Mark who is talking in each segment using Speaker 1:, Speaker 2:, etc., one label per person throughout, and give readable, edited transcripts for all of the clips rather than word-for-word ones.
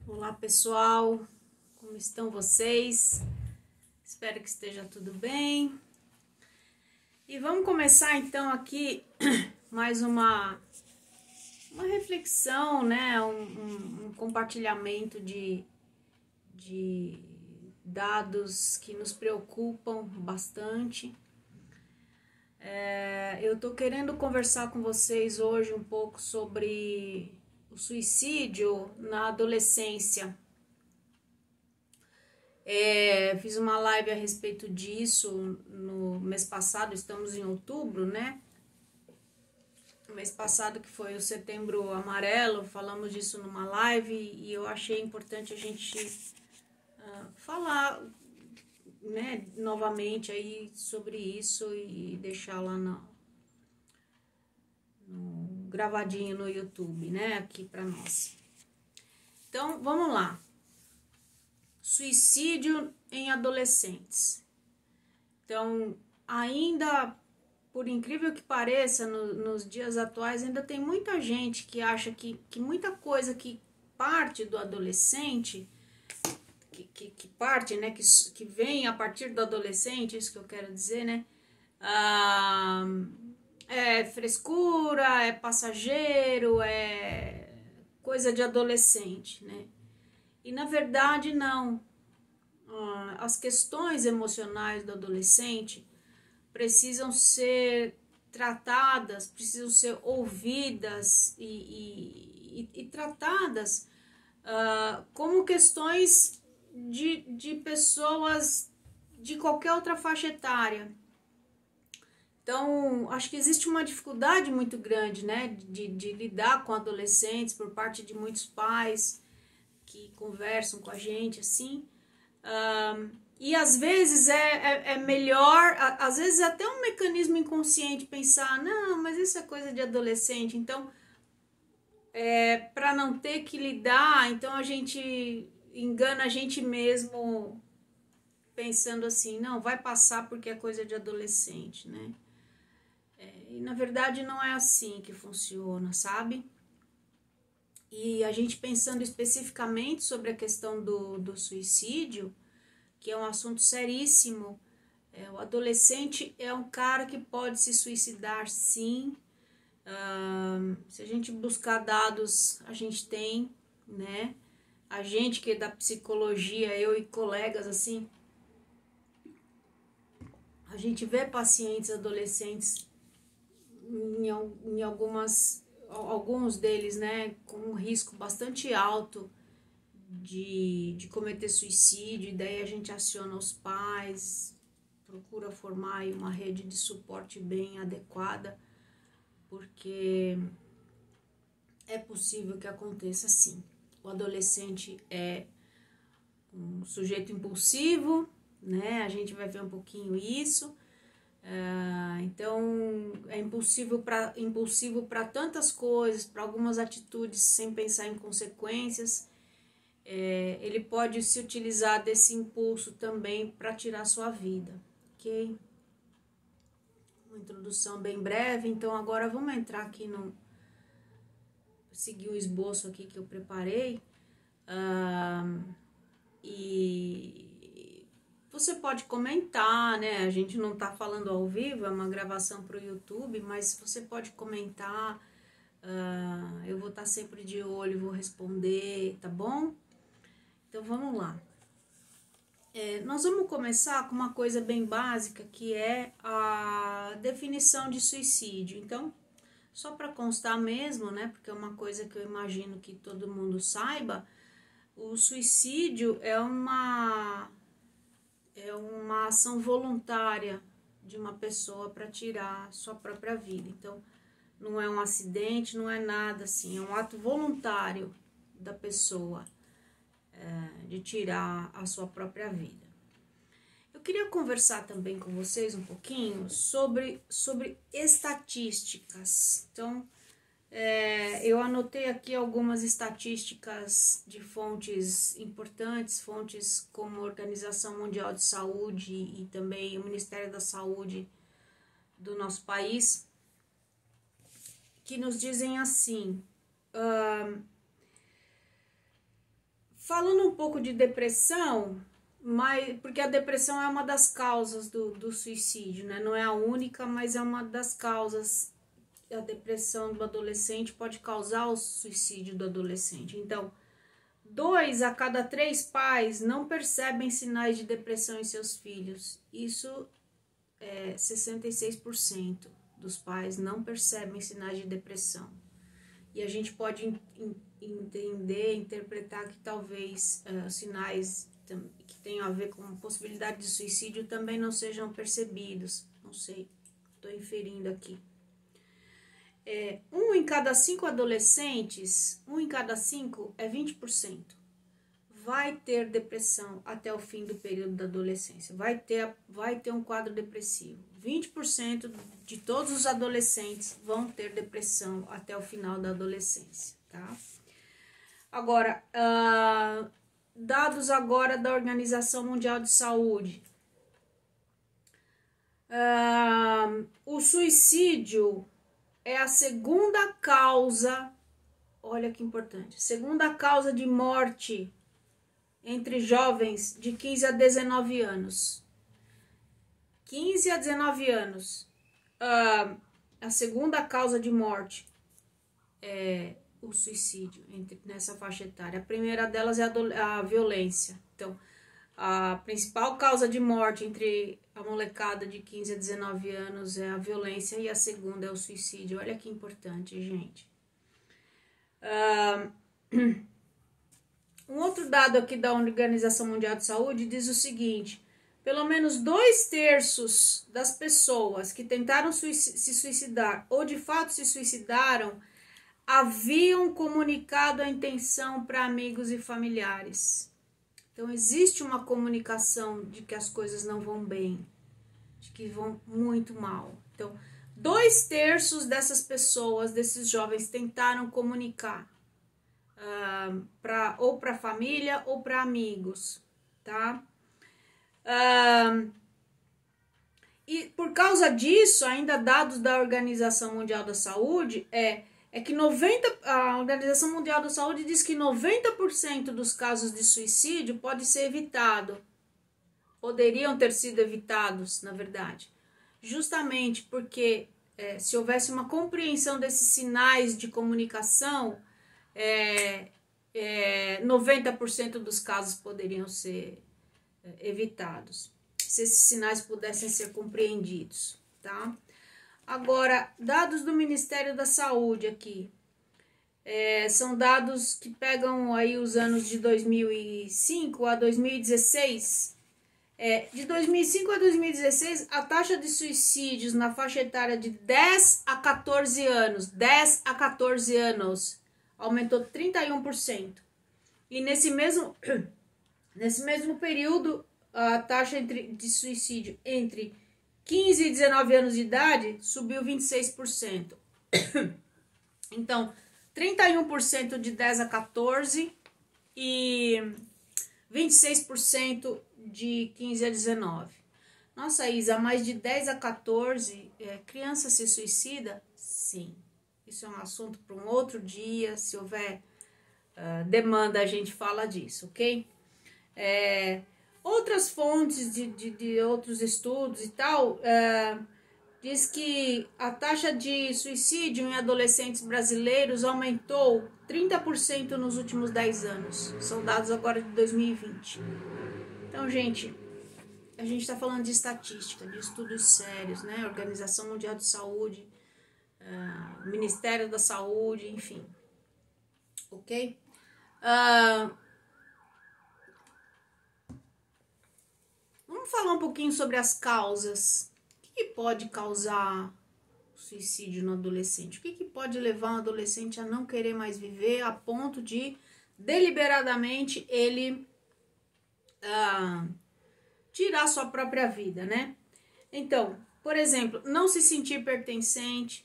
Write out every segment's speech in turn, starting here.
Speaker 1: Olá pessoal, como estão vocês? Espero que esteja tudo bem. E vamos começar então aqui mais uma reflexão, né? Um compartilhamento de dados que nos preocupam bastante. Eu tô querendo conversar com vocês hoje um pouco sobre o suicídio na adolescência. Fiz uma live a respeito disso no mês passado, estamos em outubro, né? O mês passado, que foi o Setembro Amarelo, falamos disso numa live e eu achei importante a gente falar, né, novamente aí sobre isso e deixar lá no gravadinho no YouTube, né, aqui para nós. Então, vamos lá. Suicídio em adolescentes. Então, ainda, por incrível que pareça, nos dias atuais, ainda tem muita gente que acha que muita coisa que parte do adolescente, que parte, né, que vem a partir do adolescente, isso que eu quero dizer, né, é frescura, é passageiro, é coisa de adolescente, né? E na verdade não. As questões emocionais do adolescente precisam ser tratadas, precisam ser ouvidas e tratadas como questões de pessoas de qualquer outra faixa etária. Então, acho que existe uma dificuldade muito grande, né, de lidar com adolescentes por parte de muitos pais que conversam com a gente, assim. E às vezes é melhor, às vezes é até um mecanismo inconsciente pensar, não, mas isso é coisa de adolescente, então, para não ter que lidar, então a gente engana a gente mesmo pensando assim, não, vai passar porque é coisa de adolescente, né? E na verdade não é assim que funciona, sabe? E a gente pensando especificamente sobre a questão do suicídio, que é um assunto seríssimo, o adolescente é um cara que pode se suicidar, sim. Se a gente buscar dados, a gente tem, né? A gente que é da psicologia, eu e colegas, assim, a gente vê pacientes adolescentes em alguns deles, né, com um risco bastante alto de cometer suicídio, e daí a gente aciona os pais, procura formar aí uma rede de suporte bem adequada, porque é possível que aconteça sim. O adolescente é um sujeito impulsivo, né? A gente vai ver um pouquinho isso. Então, é impulsivo para tantas coisas, para algumas atitudes sem pensar em consequências. Ele pode se utilizar desse impulso também para tirar sua vida, ok? Uma introdução bem breve, então agora vamos entrar aqui no... seguir o esboço aqui que eu preparei. E você pode comentar, né? A gente não tá falando ao vivo, é uma gravação para o YouTube, mas você pode comentar. Eu vou estar sempre de olho, vou responder, tá bom? Então vamos lá. Nós vamos começar com uma coisa bem básica, que é a definição de suicídio. Então, só para constar mesmo, né? Porque é uma coisa que eu imagino que todo mundo saiba. O suicídio é uma ação voluntária de uma pessoa para tirar sua própria vida. Então, não é um acidente, não é nada assim, é um ato voluntário da pessoa de tirar a sua própria vida. Eu queria conversar também com vocês um pouquinho sobre estatísticas. Então, eu anotei aqui algumas estatísticas de fontes importantes, fontes como a Organização Mundial de Saúde e também o Ministério da Saúde do nosso país, que nos dizem assim: falando um pouco de depressão, mas, porque a depressão é uma das causas do suicídio, né? Não é a única, mas é uma das causas. A depressão do adolescente pode causar o suicídio do adolescente. Então, 2 a cada 3 pais não percebem sinais de depressão em seus filhos. Isso é 66% dos pais não percebem sinais de depressão. E a gente pode entender, interpretar que talvez sinais que tenham a ver com possibilidade de suicídio também não sejam percebidos. Não sei, estou inferindo aqui. 1 em cada 5 adolescentes, 1 em cada 5 é 20%, vai ter depressão até o fim do período da adolescência, vai ter um quadro depressivo. 20% de todos os adolescentes vão ter depressão até o final da adolescência, tá? Agora, dados agora da Organização Mundial de Saúde. O suicídio é a segunda causa, olha que importante, segunda causa de morte entre jovens de 15 a 19 anos. 15 a 19 anos. A segunda causa de morte é o suicídio nessa faixa etária. A primeira delas é a violência. Então, a principal causa de morte entre a molecada de 15 a 19 anos é a violência e a segunda é o suicídio. Olha que importante, gente. Um outro dado aqui da Organização Mundial de Saúde diz o seguinte: pelo menos 2/3 das pessoas que tentaram se suicidar ou de fato se suicidaram haviam comunicado a intenção para amigos e familiares. Então, existe uma comunicação de que as coisas não vão bem, de que vão muito mal. Então, 2/3 dessas pessoas, desses jovens, tentaram comunicar ou para família ou para amigos, tá? E por causa disso, ainda dados da Organização Mundial da Saúde, que a Organização Mundial da Saúde diz que 90% dos casos de suicídio pode ser evitado. Poderiam ter sido evitados, na verdade. Justamente porque se houvesse uma compreensão desses sinais de comunicação, 90% dos casos poderiam ser evitados. Se esses sinais pudessem ser compreendidos, tá? Agora, dados do Ministério da Saúde aqui, são dados que pegam aí os anos de 2005 a 2016. De 2005 a 2016, a taxa de suicídios na faixa etária de 10 a 14 anos, aumentou 31%. E nesse mesmo período, a taxa de suicídio entre 15 e 19 anos de idade subiu 26%. Então, 31% de 10 a 14 e 26% de 15 a 19. Nossa, Isa, mais de 10 a 14, criança se suicida? Sim. Isso é um assunto para um outro dia. Se houver demanda, a gente fala disso, ok? Outras fontes de outros estudos e tal, diz que a taxa de suicídio em adolescentes brasileiros aumentou 30% nos últimos 10 anos. São dados agora de 2020. Então, gente, a gente está falando de estatística, de estudos sérios, né? Organização Mundial de Saúde, Ministério da Saúde, enfim. Ok? Vamos falar um pouquinho sobre as causas. O que pode causar suicídio no adolescente? O que pode levar um adolescente a não querer mais viver a ponto de, deliberadamente, ele tirar sua própria vida, né? Então, por exemplo, não se sentir pertencente.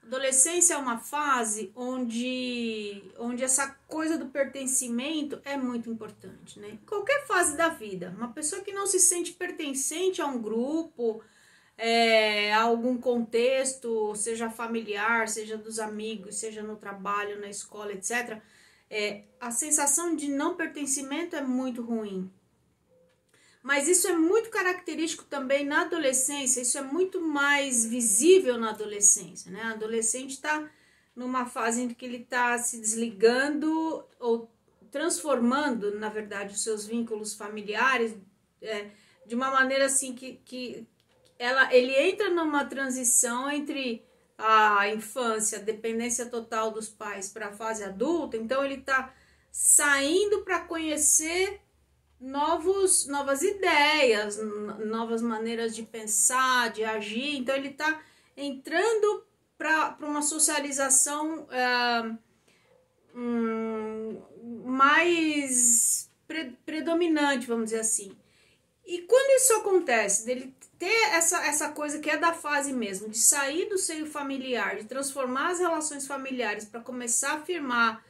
Speaker 1: Adolescência é uma fase onde essa coisa do pertencimento é muito importante, né? Qualquer fase da vida, uma pessoa que não se sente pertencente a um grupo, a algum contexto, seja familiar, seja dos amigos, seja no trabalho, na escola, etc., A sensação de não pertencimento é muito ruim. Mas isso é muito característico também na adolescência, isso é muito mais visível na adolescência, né? O adolescente está numa fase em que ele está se desligando ou transformando, na verdade, os seus vínculos familiares de uma maneira assim que ele entra numa transição entre a infância, a dependência total dos pais para a fase adulta, então ele está saindo para conhecer novas ideias, novas maneiras de pensar, de agir, então ele está entrando para uma socialização mais predominante, vamos dizer assim. E quando isso acontece, dele ter essa coisa que é da fase mesmo, de sair do seio familiar, de transformar as relações familiares para começar a firmar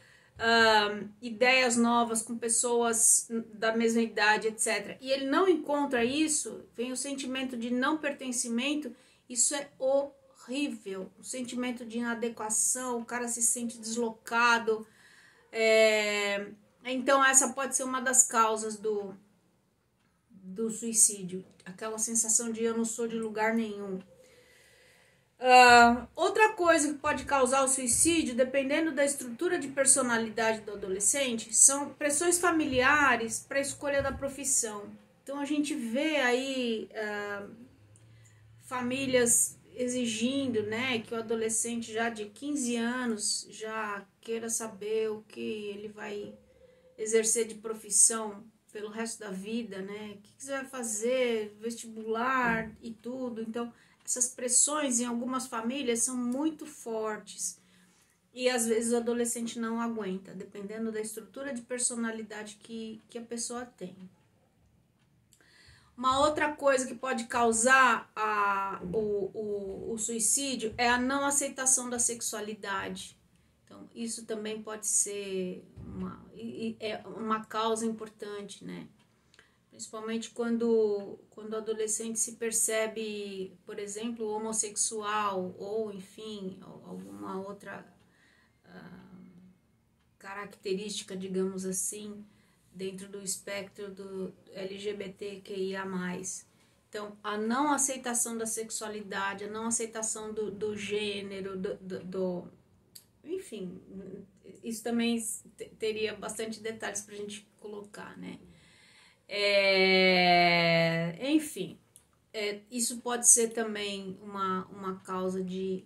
Speaker 1: ideias novas com pessoas da mesma idade, etc. E ele não encontra isso, vem o sentimento de não pertencimento, isso é horrível. O sentimento de inadequação, o cara se sente deslocado. Então essa pode ser uma das causas do suicídio, aquela sensação de eu não sou de lugar nenhum. Outra coisa que pode causar o suicídio, dependendo da estrutura de personalidade do adolescente, são pressões familiares para a escolha da profissão. Então a gente vê aí famílias exigindo, né, que o adolescente já de 15 anos já queira saber o que ele vai exercer de profissão pelo resto da vida, né? O que você vai fazer, vestibular e tudo. Então, essas pressões em algumas famílias são muito fortes e às vezes o adolescente não aguenta, dependendo da estrutura de personalidade que a pessoa tem. Uma outra coisa que pode causar o suicídio é a não aceitação da sexualidade. Então, isso também pode ser uma causa importante, né? Principalmente quando o adolescente se percebe, por exemplo, homossexual ou, enfim, alguma outra característica, digamos assim, dentro do espectro do LGBTQIA+. Então, a não aceitação da sexualidade, a não aceitação do gênero, enfim, isso também teria bastante detalhes para a gente colocar, né? Enfim, isso pode ser também uma causa de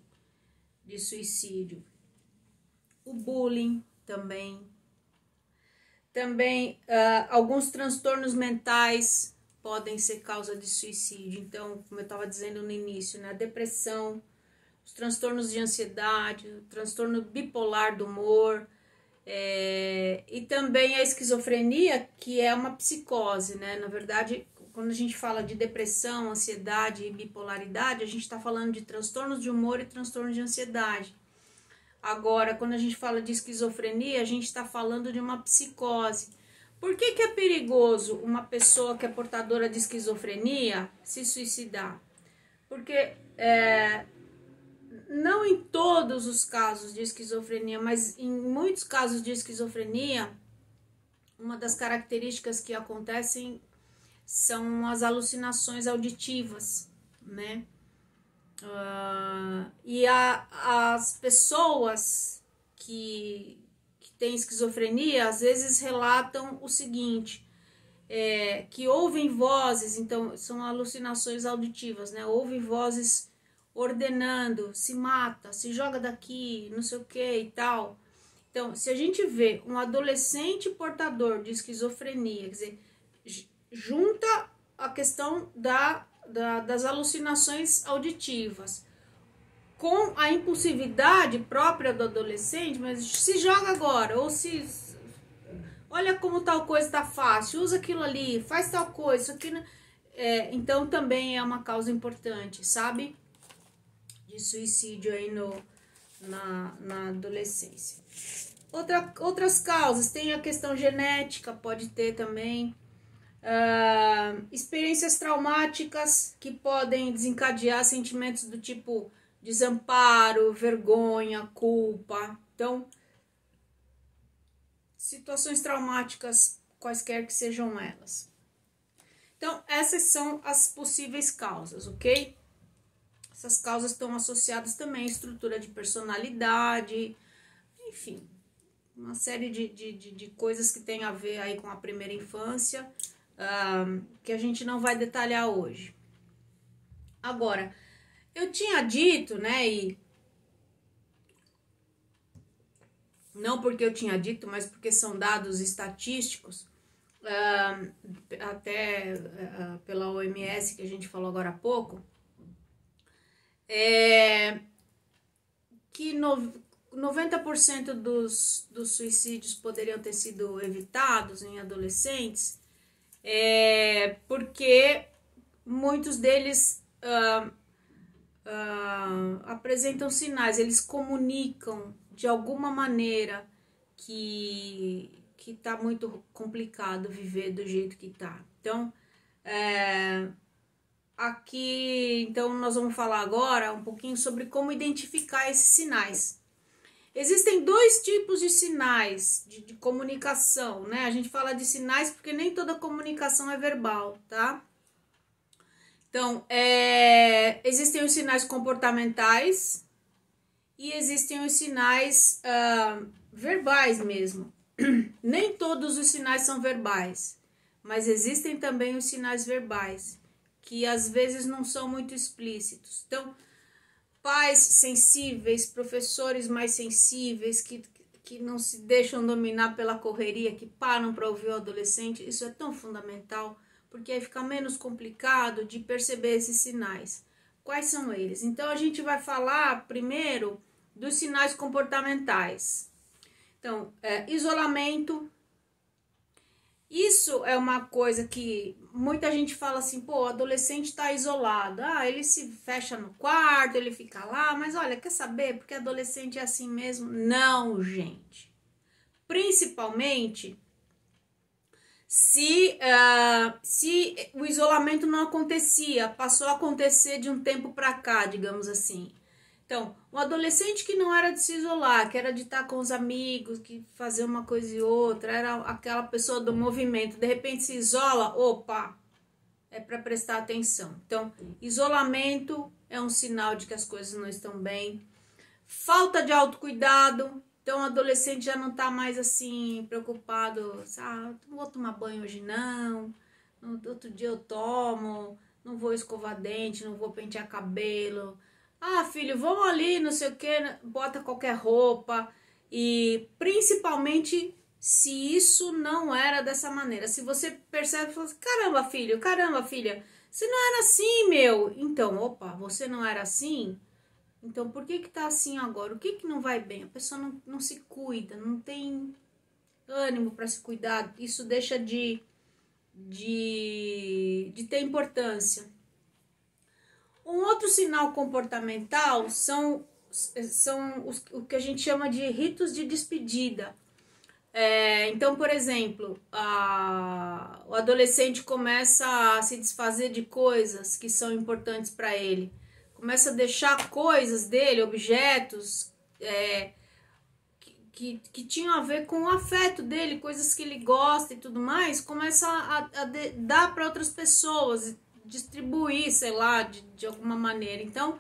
Speaker 1: suicídio. O bullying também. Também alguns transtornos mentais podem ser causa de suicídio. Então, como eu estava dizendo no início, né? A depressão, os transtornos de ansiedade, o transtorno bipolar do humor, e também a esquizofrenia, que é uma psicose, né? Na verdade, quando a gente fala de depressão, ansiedade e bipolaridade, a gente está falando de transtornos de humor e transtornos de ansiedade. Agora, quando a gente fala de esquizofrenia, a gente está falando de uma psicose. Por que é perigoso uma pessoa que é portadora de esquizofrenia se suicidar? Porque não em todos os casos de esquizofrenia, mas em muitos casos de esquizofrenia, uma das características que acontecem são as alucinações auditivas, né? E as pessoas que têm esquizofrenia às vezes relatam o seguinte, que ouvem vozes, então são alucinações auditivas, né? Ouvem vozes ordenando, se mata, se joga daqui, não sei o que e tal. Então, se a gente vê um adolescente portador de esquizofrenia, quer dizer, junta a questão das alucinações auditivas com a impulsividade própria do adolescente, mas se joga agora, ou se olha como tal coisa tá fácil, usa aquilo ali, faz tal coisa, isso aqui, então também é uma causa importante, sabe? De suicídio aí na adolescência. Outras causas, tem a questão genética, pode ter também. Experiências traumáticas que podem desencadear sentimentos do tipo desamparo, vergonha, culpa. Então, situações traumáticas, quaisquer que sejam elas. Então, essas são as possíveis causas, ok? Essas causas estão associadas também à estrutura de personalidade, enfim, uma série de coisas que tem a ver aí com a primeira infância, que a gente não vai detalhar hoje. Agora, eu tinha dito, né, e não porque eu tinha dito, mas porque são dados estatísticos, até pela OMS, que a gente falou agora há pouco, que 90% dos suicídios poderiam ter sido evitados em adolescentes, porque muitos deles apresentam sinais, eles comunicam de alguma maneira que tá muito complicado viver do jeito que tá. Então, aqui, então nós vamos falar agora um pouquinho sobre como identificar esses sinais. Existem dois tipos de sinais de comunicação, né? A gente fala de sinais porque nem toda comunicação é verbal, tá? Então, existem os sinais comportamentais e existem os sinais verbais mesmo. Nem todos os sinais são verbais, mas existem também os sinais verbais, que às vezes não são muito explícitos. Então, pais sensíveis, professores mais sensíveis, que não se deixam dominar pela correria, que param para ouvir o adolescente, isso é tão fundamental, porque aí fica menos complicado de perceber esses sinais. Quais são eles? Então, a gente vai falar primeiro dos sinais comportamentais. Então, isolamento. Isso é uma coisa que muita gente fala assim, pô, o adolescente está isolado. Ele se fecha no quarto, ele fica lá, mas olha, quer saber? Porque adolescente é assim mesmo? Não, gente. Principalmente se o isolamento não acontecia, passou a acontecer de um tempo para cá, digamos assim. Então, um adolescente que não era de se isolar, que era de estar com os amigos, que fazer uma coisa e outra, era aquela pessoa do movimento, de repente se isola, opa, é para prestar atenção. Então, isolamento é um sinal de que as coisas não estão bem. Falta de autocuidado, então o adolescente já não está mais assim, preocupado, não vou tomar banho hoje não, outro dia eu tomo, não vou escovar dente, não vou pentear cabelo. Filho, vamos ali, não sei o que, bota qualquer roupa. E principalmente se isso não era dessa maneira. Se você percebe e fala assim, caramba, filho, caramba, filha, você não era assim, meu. Então, opa, você não era assim? Então, por que tá assim agora? O que não vai bem? A pessoa não se cuida, não tem ânimo para se cuidar. Isso deixa de ter importância. Um outro sinal comportamental são o que a gente chama de ritos de despedida. Então, por exemplo, o adolescente começa a se desfazer de coisas que são importantes para ele. Começa a deixar coisas dele, objetos que tinham a ver com o afeto dele, coisas que ele gosta e tudo mais, começa a dar para outras pessoas, distribuir, sei lá, de alguma maneira. Então,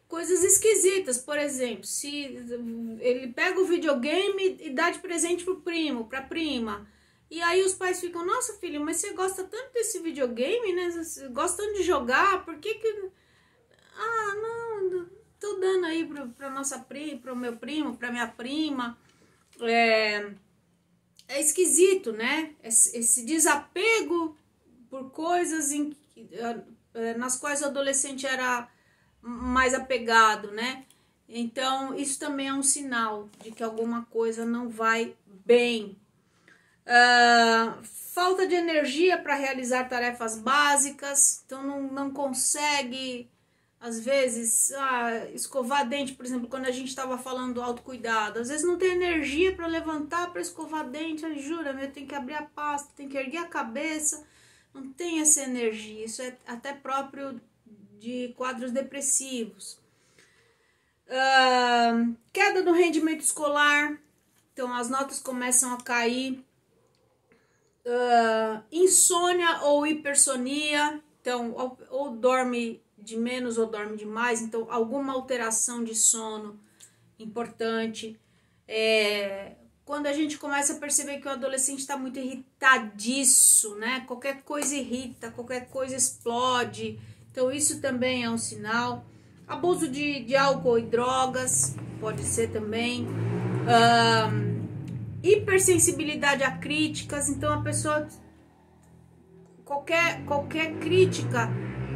Speaker 1: coisas esquisitas, por exemplo, se ele pega o videogame e dá de presente pro primo, pra prima, e aí os pais ficam, nossa filho, mas você gosta tanto desse videogame, né, você gosta tanto de jogar, por que não, tô dando aí pra nossa prima, pro meu primo, pra minha prima. É esquisito, né, esse desapego por coisas nas quais o adolescente era mais apegado, né? Então, isso também é um sinal de que alguma coisa não vai bem. Falta de energia para realizar tarefas básicas, então não consegue, às vezes, escovar dente, por exemplo, quando a gente estava falando do autocuidado, às vezes não tem energia para levantar, para escovar dente, jura, tem que abrir a pasta, tem que erguer a cabeça, não tem essa energia, isso é até próprio de quadros depressivos. Queda no rendimento escolar, Então as notas começam a cair, insônia ou hipersonia, então ou dorme de menos ou dorme de mais, então alguma alteração de sono importante. Quando a gente começa a perceber que o adolescente está muito irritadiço, né? Qualquer coisa irrita, qualquer coisa explode. Então isso também é um sinal. Abuso de álcool e drogas pode ser também. Hipersensibilidade a críticas. Então a pessoa, qualquer crítica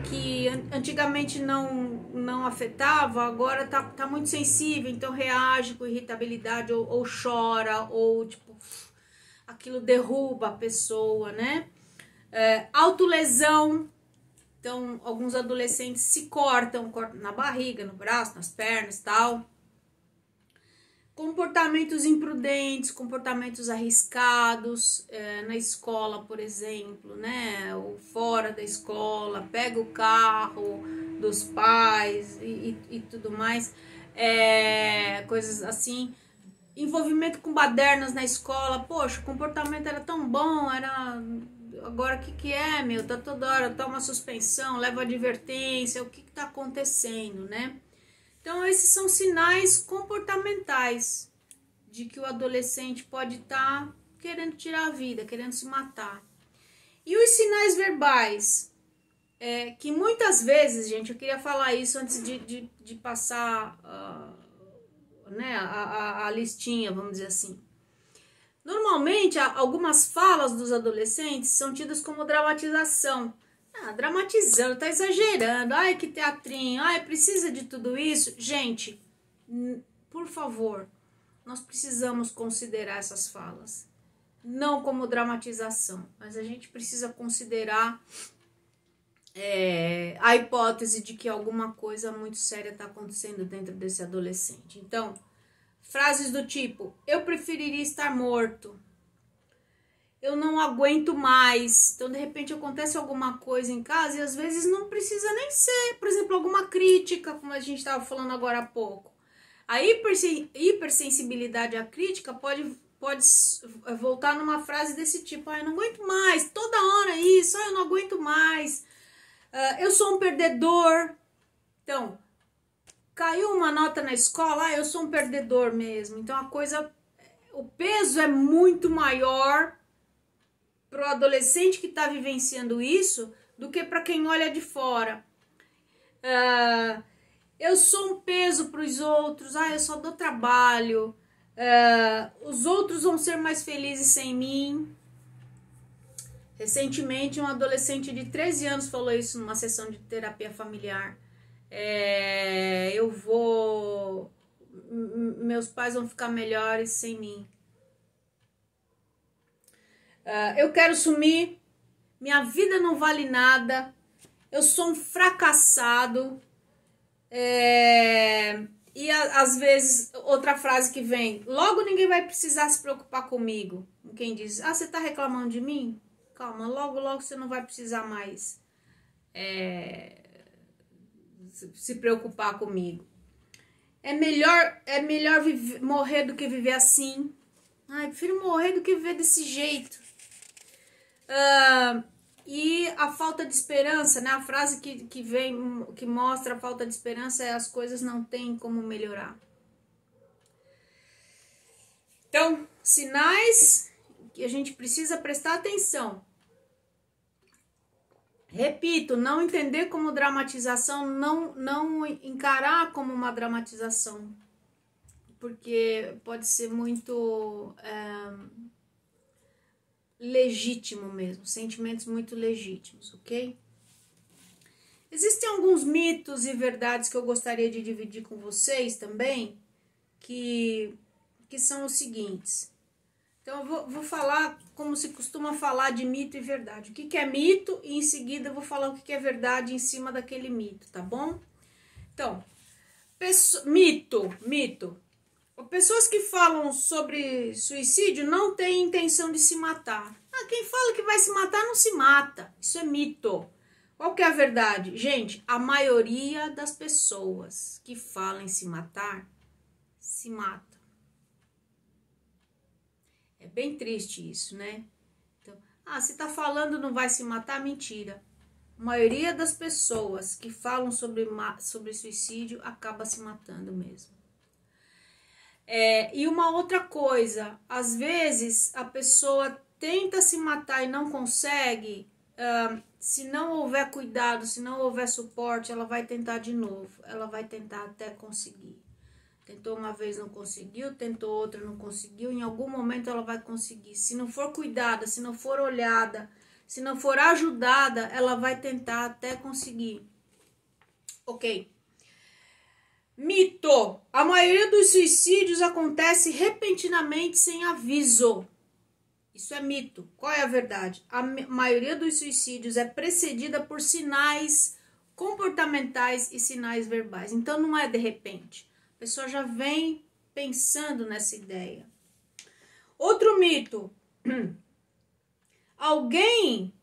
Speaker 1: que antigamente não afetava, agora tá muito sensível, então reage com irritabilidade ou chora, ou tipo, aquilo derruba a pessoa, né? Autolesão, então alguns adolescentes se cortam na barriga, no braço, nas pernas, tal. Comportamentos imprudentes, comportamentos arriscados, na escola, por exemplo, né? Ou fora da escola, pega o carro dos pais e tudo mais, coisas assim. Envolvimento com badernas na escola, poxa, o comportamento era tão bom, agora o que é, meu? Tá toda hora, toma suspensão, leva advertência, o que tá acontecendo, né? Então, esses são sinais comportamentais de que o adolescente pode estar querendo tirar a vida, querendo se matar. E os sinais verbais, que muitas vezes, gente, eu queria falar isso antes de passar né, a listinha, vamos dizer assim. Normalmente, algumas falas dos adolescentes são tidas como dramatização. Dramatizando, tá exagerando, ai que teatrinho, ai precisa de tudo isso. Gente, por favor, nós precisamos considerar essas falas, não como dramatização, mas a gente precisa considerar a hipótese de que alguma coisa muito séria está acontecendo dentro desse adolescente. Então, frases do tipo, eu preferiria estar morto, eu não aguento mais. Então, de repente, acontece alguma coisa em casa e às vezes não precisa nem ser, por exemplo, alguma crítica, como a gente estava falando agora há pouco. A hipersensibilidade à crítica pode voltar numa frase desse tipo, eu não aguento mais, toda hora isso, eu não aguento mais, eu sou um perdedor. Então, caiu uma nota na escola, eu sou um perdedor mesmo. Então, o peso é muito maior para o adolescente que está vivenciando isso do que para quem olha de fora. Eu sou um peso para os outros, eu só dou trabalho, os outros vão ser mais felizes sem mim. Recentemente, um adolescente de 13 anos falou isso numa sessão de terapia familiar. Meus pais vão ficar melhores sem mim. Eu quero sumir, minha vida não vale nada, eu sou um fracassado. E às vezes, outra frase que vem, logo ninguém vai precisar se preocupar comigo. Quem diz, você tá reclamando de mim? Calma, logo você não vai precisar mais se preocupar comigo. É melhor morrer do que viver assim. Prefiro morrer do que viver desse jeito. E a falta de esperança, né? A frase que mostra a falta de esperança é as coisas não têm como melhorar. Então, sinais que a gente precisa prestar atenção. Repito, não entender como dramatização, não encarar como uma dramatização, porque pode ser muito legítimo mesmo, sentimentos muito legítimos, ok? Existem alguns mitos e verdades que eu gostaria de dividir com vocês também, que são os seguintes. Então, eu vou falar como se costuma falar de mito e verdade. O que é mito e em seguida eu vou falar o que é verdade em cima daquele mito, tá bom? Então, mito. Pessoas que falam sobre suicídio não têm intenção de se matar. Quem fala que vai se matar não se mata. Isso é mito. Qual que é a verdade? Gente, a maioria das pessoas que falam em se matar, se mata. É bem triste isso, né? Então, se tá falando não vai se matar, mentira. A maioria das pessoas que falam sobre suicídio acaba se matando mesmo. E uma outra coisa, às vezes a pessoa tenta se matar e não consegue, se não houver cuidado, se não houver suporte, ela vai tentar de novo, ela vai tentar até conseguir. Tentou uma vez, não conseguiu, tentou outra, não conseguiu, em algum momento ela vai conseguir. Se não for cuidada, se não for olhada, se não for ajudada, ela vai tentar até conseguir. Ok. Mito. A maioria dos suicídios acontece repentinamente sem aviso. Isso é mito. Qual é a verdade? A maioria dos suicídios é precedida por sinais comportamentais e sinais verbais. Então não é de repente. A pessoa já vem pensando nessa ideia. Outro mito. Alguém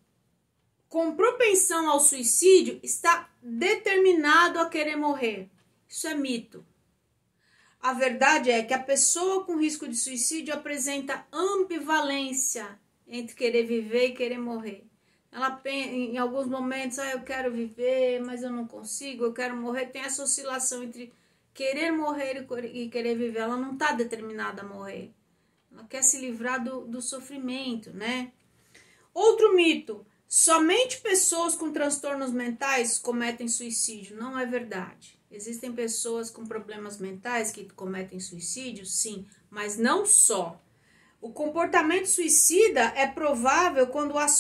Speaker 1: com propensão ao suicídio está determinado a querer morrer. Isso é mito. A verdade é que a pessoa com risco de suicídio apresenta ambivalência entre querer viver e querer morrer. Ela em alguns momentos, eu quero viver, mas eu não consigo, eu quero morrer. Tem essa oscilação entre querer morrer e querer viver. Ela não está determinada a morrer. Ela quer se livrar do sofrimento, né? Outro mito. Somente pessoas com transtornos mentais cometem suicídio. Não é verdade. Existem pessoas com problemas mentais que cometem suicídio, sim, mas não só. O comportamento suicida é provável quando há